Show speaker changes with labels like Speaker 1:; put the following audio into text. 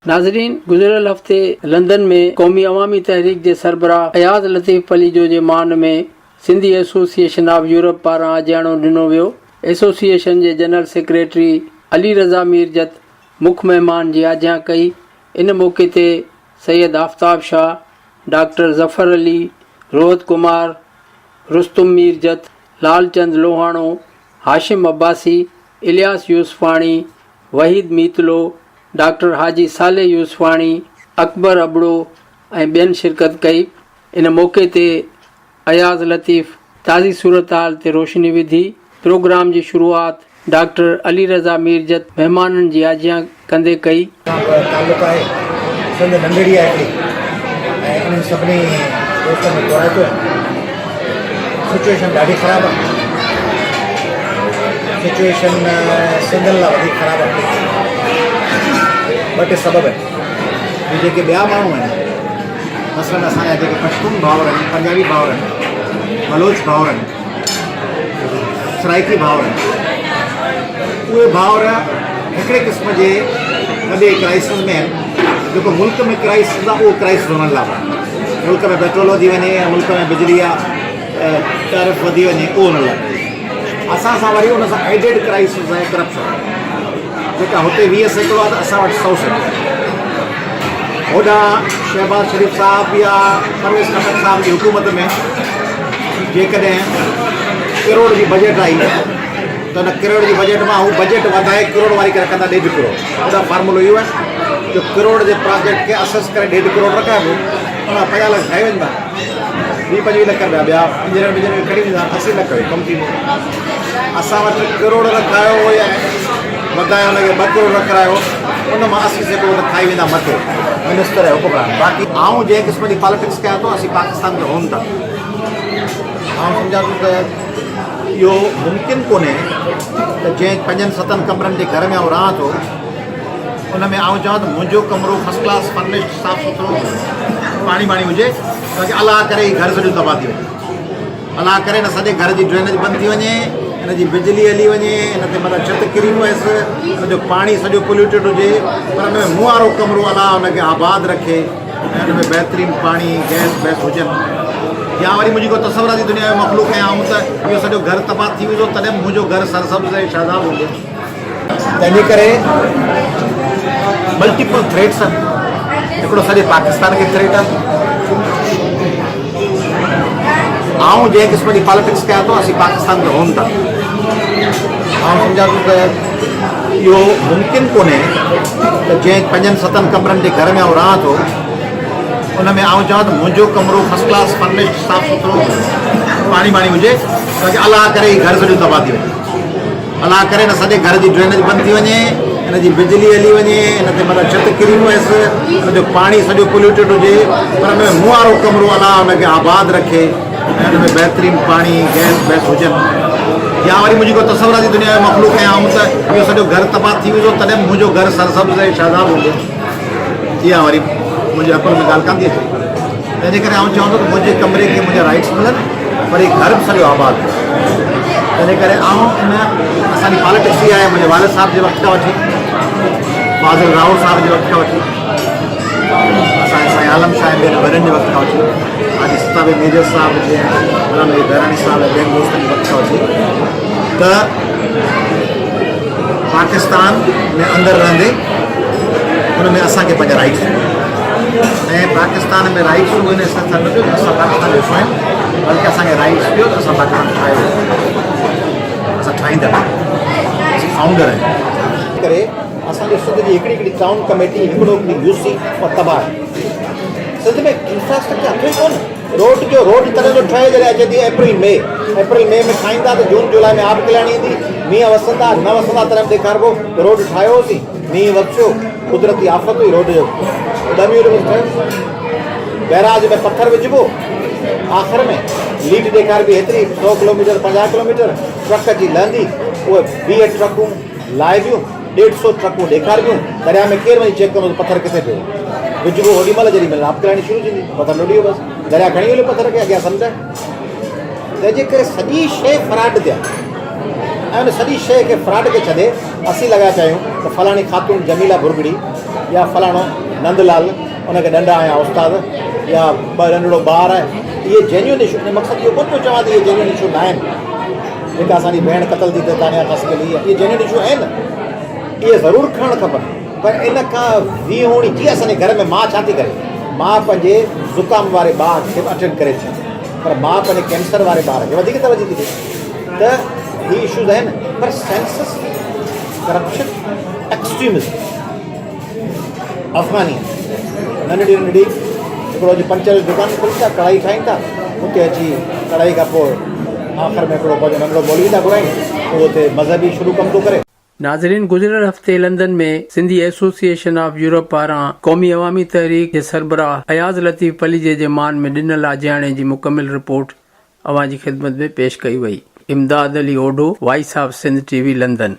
Speaker 1: नाज़रीन, गुज़िरियल हफ़्ते लंदन में क़ौमी अवामी तहरीक जे सरबराह अयाज़ लतीफ़ अली जो जे मान में सिंधी एसोसिएशन ऑफ यूरोप पारां आजियाणो ॾिनो वियो। एसोसिएशन जे जनरल सेक्रेटरी अली रज़ा मीरजत मुख्य महिमान जी आजियां कई। इन मौक़े ते सैयद आफ़ताब शाह, डॉक्टर ज़फ़र अली, रोहत कुमार, रुस्तुम मीरजत, लालचंद लोहाणो, हाशिम अब्बासी, इलियास यूसुफ़ाणी, वहीद मीतलो, डॉक्टर हाजी साले यूसुफ़ाणी, अकबर अबड़ो ऐं ॿियनि शिरकत कई। इन मौक़े ते अयाज़ लतीफ़ ताज़ी सूरत हाल ते रोशनी विधी। प्रोग्राम जी शुरूआत डॉक्टर अली रज़ा मीरजत महिमाननि जी आजियां कंदे कई।
Speaker 2: ताल्लुक़ आहे सिंध नंढड़ी आहे ऐं उन्हनि सभिनी दोस्तनि में घुराए थो। सिचुएशन ॾाढी ख़राबु आहे। सिचुएशन सिंधियुनि लाइ वधीक ख़राबु आहे। ॿ टे सबब आहिनि। जेके ॿिया माण्हू आहिनि, मसलन असांजा जेके पश्तून भाउर आहिनि, पंजाबी भाउर आहिनि, बलोच भाउर आहिनि, सराइकी भाउर आहिनि, उहे भाउर हिकिड़े क़िस्म जे वॾे क्राइसिस में आहिनि। जेको मुल्क में क्राइसिस आहे उहो क्राइसिस हुननि लाइ आहे। मुल्क में पेट्रोल वधी वञे या मुल्क में बिजली आहे टैरिफ वधी वञे, उहो हुन लाइ। असां सां वरी हुन सां एडेड क्राइसिस आहे करप्शन, जेका हुते 20 सैकड़ो आहे त असां वटि 100 सैकड़ो। होॾां शहबाज़ शरीफ़ साहब या परवेज़ खट्टर साहब जी हुकूमत में जेकॾहिं करोड़ जी बजट आई त हुन करोड़ जी बजट मां हू बजट वधाए करोड़ वारी करे रखंदा 1.5 करोड़। हुनजो फार्मूलो इहो आहे जो करोड़ जे प्रोजेक्ट खे असेस करे 1.5 करोड़ रखाइबो, हुन 50 लख ठाहे वेंदा, 20-25 लख रुपया ॿिया इंजीनियर खणी वेंदा, 80 लख कमु थींदो। असां वटि करोड़ रखायो या वधाए हुनखे 2 करोड़ रखायो, उन मां 80 सैकड़ो खाई वेंदा मथे मिनिस्टर ऐं हुकुमरान। बाक़ी आऊं जंहिं क़िस्म जी पॉलिटिक्स कयां थो, असीं पाकिस्तान में होऊं था। आउं सम्झां थो त इहो मुमकिन कोन्हे त जंहिं 5-7 कमरनि जे घर में आउं रहां थो, उन में आउं चवां त मुंहिंजो कमिरो फर्स्ट क्लास फर्निश्ड साफ़ु सुथिरो पाणी वाणी हुजे, ताकी अलाह करे ई घर सॼो तबाह थी वञे। अलाह करे न सॼे घर जी ड्रेनेज बंदि थी वञे, हिन जी बिजली हली वञे, हिन ते मतिलबु छित किरी पएसि, हिन जो पाणी सॼो पोल्यूटेड हुजे, पर हुन में मुंहारो कमिरो अलाह हुनखे आबाद रखे ऐं हुन में बहितरीनु पाणी गैस वैस हुजनि। या वरी मुंहिंजी को तसवुर जी दुनिया जो मख़लूक आहियां आऊं त इहो सॼो घर तबाह थी वेंदो, तॾहिं मुंहिंजो घर सरसब्ज़ ऐं शादाब हूंदो। तंहिंजे करे मल्टीपल थ्रेट्स आहिनि। हिकिड़ो सॼे पाकिस्तान खे थ्रेट आहे। आऊं जंहिं क़िस्म जी पॉलिटिक्स कयां थो, असीं पाकिस्तान में होऊं था। आउं सम्झां थो त इहो मुमकिन कोन्हे त जंहिं 5-7 कमरनि जे घर में आउं रहां थो, उन में आउं चवां त मुंहिंजो कमिरो फर्स्ट क्लास फर्निश्ड साफ़ु सुथिरो पाणी वाणी हुजे, ताकी अलाह करे ई घर सॼो तबाह थी वञे। अलाह करे न सॼे घर जी ड्रेनेज बंदि थी वञे, हिन जी बिजली हली वञे, हिन ते मतिलबु छित किरी पएसि, हिन जो पाणी सॼो पोल्यूटेड हुजे, पर हुन में मुंहारो कमिरो अलाह हुनखे आबाद रखे ऐं हुन में बहितरीनु पाणी गैस वैस हुजनि। या वरी मुंहिंजी को तसवुर जी दुनिया जो मख़लूक आहियां आऊं त इहो सॼो घर तबाह थी वेंदो, तॾहिं मुंहिंजो घर सरसब्ज़ ऐं शादाब हूंदो। इहा वरी मुंहिंजे अकुल में ॻाल्हि कान थी अचे। तंहिंजे करे आउं चवंदो त मुंहिंजे कमरे खे मुंहिंजा राइट्स मिलनि, वरी घर बि सॼो आबाद। तंहिंजे करे आउं इन असांजी पॉलिटिक्स इहा आहे, मुंहिंजे वालिद साहिब जे वक़्त खां वठी, फाज़िल राहुल साहिब जे वक़्त खां वठी, असांजे साईं आलम शाह ॿियनि वॾनि जे वक़्त खां वठी, हाजी सिताब मेजर साहिब जे गुलाम दरानी साहिब ऐं ॿियनि दोस्तनि जे वक़्त खां वठी, त पाकिस्तान में अंदरि रहंदे हुन में असांखे पंहिंजा राइट्स ऐं पाकिस्तान में राइट्स हुन हिसाब सां न ॾियो त असां पाकिस्तान जो स्वयं, बल्कि असांखे राइट्स ॾियो त असां पाकिस्तान ठाहियो, असां ठाहींदा, असां फाउंडर आहियूं। करे असांजे सिंध जी हिकिड़ी टाउन कमेटी, हिकिड़ो यूसी और तबाह आहे। सिंध में इंफ्रास्ट्रक्चर अथई कोन। रोड तॾहिं जो ठहे जॾहिं अचे थी अप्रैल मई में ठाहींदा त जून जुलाई में आब कल्याणी ईंदी, मींहं वसंदा न वसंदा तॾहिं ॾेखारिबो त रोड ठाहियोसीं, मींहुं वसियो, कुदरती आफ़त हुई, रोड जो डमी ठहियो, बैराज में पत्थर विझिबो, आख़िर में लीड ॾेखारिबी हेतिरी 100 किलोमीटर 50 किलोमीटर, ट्रक अची लहंदी, उहे 20 ट्रकूं लाइबियूं, 150 ट्रकूं ॾेखारिबियूं, दरिया में केरु वञी चेक कंदो पत्थर किथे पियो विझिबो, ओॾी महिल जेॾी महिल आब कल्याणी शुरू थींदी, पत्थर लुॾियो बसि, दरिया खणी हलियो पत्थर खे अॻियां समुझ। तंहिंजे करे सॼी शइ फ्रॉड ते आहे ऐं उन सॼी शइ खे फ्रॉड खे छॾे असीं लॻा पिया आहियूं त फलाणी ख़ातून जमीला भुरगड़ी या फलाणो नंदलाल उनखे नंढा आया उस्ताद या नंढड़ो ॿार आहे, इहे जेन्यून इशू, मक़सदु इहो कोन पियो चवां त इहे जेन्यून इशू न आहिनि। जेका असांजी भेण क़तल थी थिए तानिया ख़ासि इहे जेन्यून इशू आहिनि, इहे ज़रूरु खणणु खपनि। पर इन खां वीहोणी जीअं असांजे घर में माउ छा थी करे, माउ पंहिंजे ज़ुकाम वारे ॿार खे अटेंड करे थी, पर माउ पंहिंजे कैंसर वारे ॿार खे वधीक तवजो थी ॾिए। त इहे इशूज़ आहिनि, पर सेंसस, करप्शन, एक्सट्रीमिज़म, अफ़गानी नंढड़ी नंढड़ी हिकिड़ो जी पंचर जी दुकान खोली था, कढ़ाई ठाहिनि था, उते अची कढ़ाई खां पोइ आख़िर में हिकिड़ो पंहिंजो नंढड़ो मौलवी था घुराइनि, उहो हुते मज़हबी शुरू कमु थो करे।
Speaker 1: नाज़रीन, गुज़िरियल हफ़्ते लंदन में सिंधी एसोसिएशन ऑफ यूरोप पारां क़ौमी अवामी तहरीक जे सरबराह अयाज़ लतीफ़ पलीजे जे मान में ॾिनल आजियाणे जी मुकमिल रिपोर्ट अवां जी ख़िदमत में पेश कई वई। Imdad Ali Odho, voice of Sindh TV, London.